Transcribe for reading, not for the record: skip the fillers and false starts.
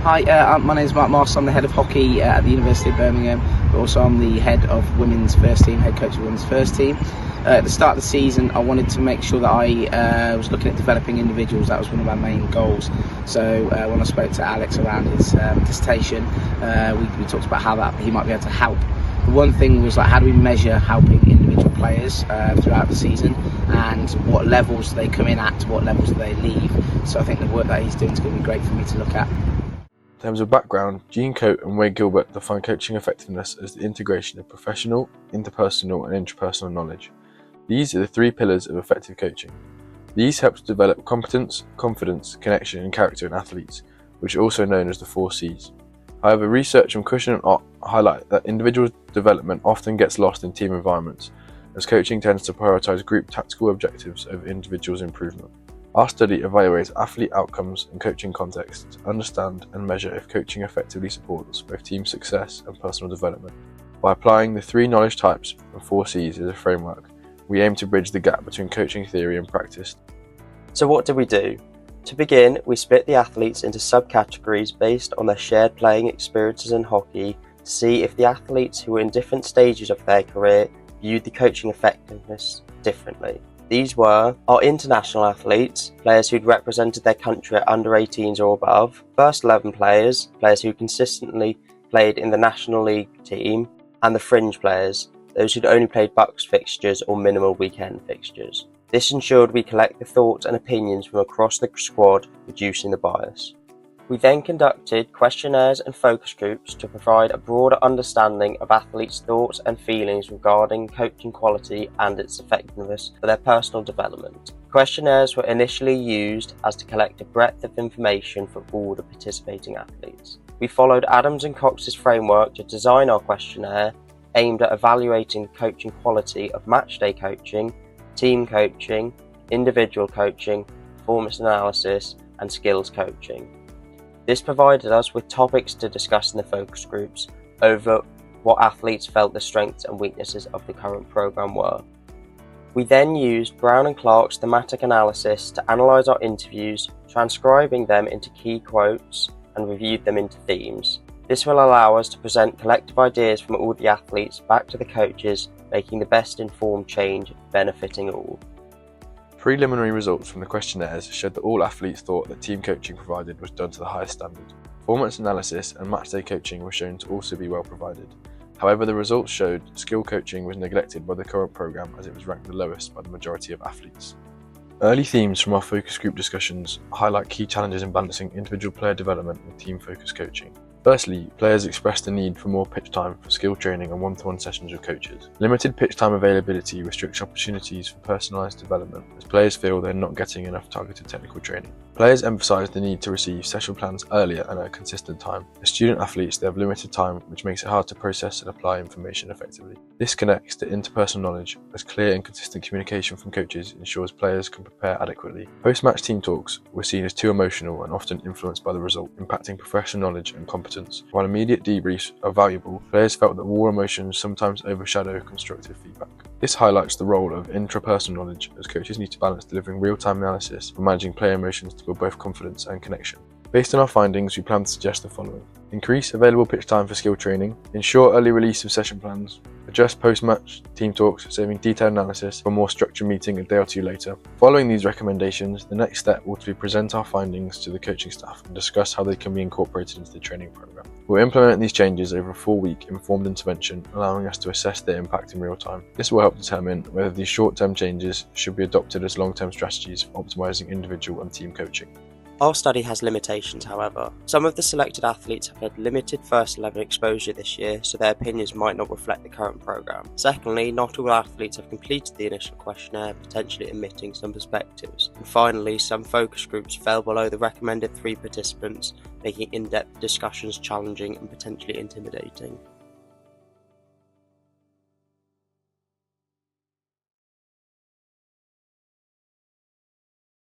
Hi, my name is Mark Moss. I'm the head of hockey at the University of Birmingham, but also I'm the head of women's first team, head coach of women's first team. At the start of the season, I wanted to make sure that I was looking at developing individuals. That was one of our main goals. So when I spoke to Alex around his dissertation, we talked about how that he might be able to help. One thing was like, how do we measure helping individual players throughout the season, and what levels do they come in at, what levels do they leave. So I think the work that he's doing is going to be great for me to look at. In terms of background, Gene Coate and Wade Gilbert define coaching effectiveness as the integration of professional, interpersonal and intrapersonal knowledge. These are the three pillars of effective coaching. These help to develop competence, confidence, connection and character in athletes, which are also known as the 4 Cs. However, research from Cushion and Ott highlight that individual development often gets lost in team environments, as coaching tends to prioritise group tactical objectives over individuals' improvement. Our study evaluates athlete outcomes and coaching contexts to understand and measure if coaching effectively supports both team success and personal development. By applying the 3 knowledge types and 4 Cs as a framework, we aim to bridge the gap between coaching theory and practice. So what did we do? To begin, we split the athletes into subcategories based on their shared playing experiences in hockey to see if the athletes who were in different stages of their career viewed the coaching effectiveness differently. These were our international athletes, players who'd represented their country at under 18s or above, first 11 players, players who consistently played in the National League team, and the fringe players, those who'd only played Bucks fixtures or minimal weekend fixtures. This ensured we collect the thoughts and opinions from across the squad, reducing the bias. We then conducted questionnaires and focus groups to provide a broader understanding of athletes' thoughts and feelings regarding coaching quality and its effectiveness for their personal development. Questionnaires were initially used as to collect a breadth of information for all the participating athletes. We followed Adams and Cox's framework to design our questionnaire aimed at evaluating the coaching quality of matchday coaching, team coaching, individual coaching, performance analysis, and skills coaching. This provided us with topics to discuss in the focus groups over what athletes felt the strengths and weaknesses of the current programme were. We then used Brown and Clark's thematic analysis to analyse our interviews, transcribing them into key quotes and reviewed them into themes. This will allow us to present collective ideas from all the athletes back to the coaches, making the best informed change benefiting all. Preliminary results from the questionnaires showed that all athletes thought that team coaching provided was done to the highest standard. Performance analysis and matchday coaching were shown to also be well provided. However, the results showed skill coaching was neglected by the current programme as it was ranked the lowest by the majority of athletes. Early themes from our focus group discussions highlight key challenges in balancing individual player development with team-focused coaching. Firstly, players expressed the need for more pitch time for skill training and one-to-one sessions with coaches. Limited pitch time availability restricts opportunities for personalised development as players feel they're not getting enough targeted technical training. Players emphasise the need to receive session plans earlier and at a consistent time. As student athletes, they have limited time, which makes it hard to process and apply information effectively. This connects to interpersonal knowledge, as clear and consistent communication from coaches ensures players can prepare adequately. Post-match team talks were seen as too emotional and often influenced by the result, impacting professional knowledge and competence. While immediate debriefs are valuable, players felt that raw emotions sometimes overshadow constructive feedback. This highlights the role of intrapersonal knowledge, as coaches need to balance delivering real-time analysis and managing player emotions to build both confidence and connection. Based on our findings, we plan to suggest the following: increase available pitch time for skill training, ensure early release of session plans, adjust post-match team talks, saving detailed analysis for a more structured meeting a day or two later. Following these recommendations, the next step will be to present our findings to the coaching staff and discuss how they can be incorporated into the training program. We'll implement these changes over a 4-week informed intervention, allowing us to assess their impact in real time. This will help determine whether these short-term changes should be adopted as long-term strategies for optimizing individual and team coaching. Our study has limitations, however. Some of the selected athletes have had limited first 11 exposure this year, so their opinions might not reflect the current programme. Secondly, not all athletes have completed the initial questionnaire, potentially omitting some perspectives. And finally, some focus groups fell below the recommended 3 participants, making in-depth discussions challenging and potentially intimidating.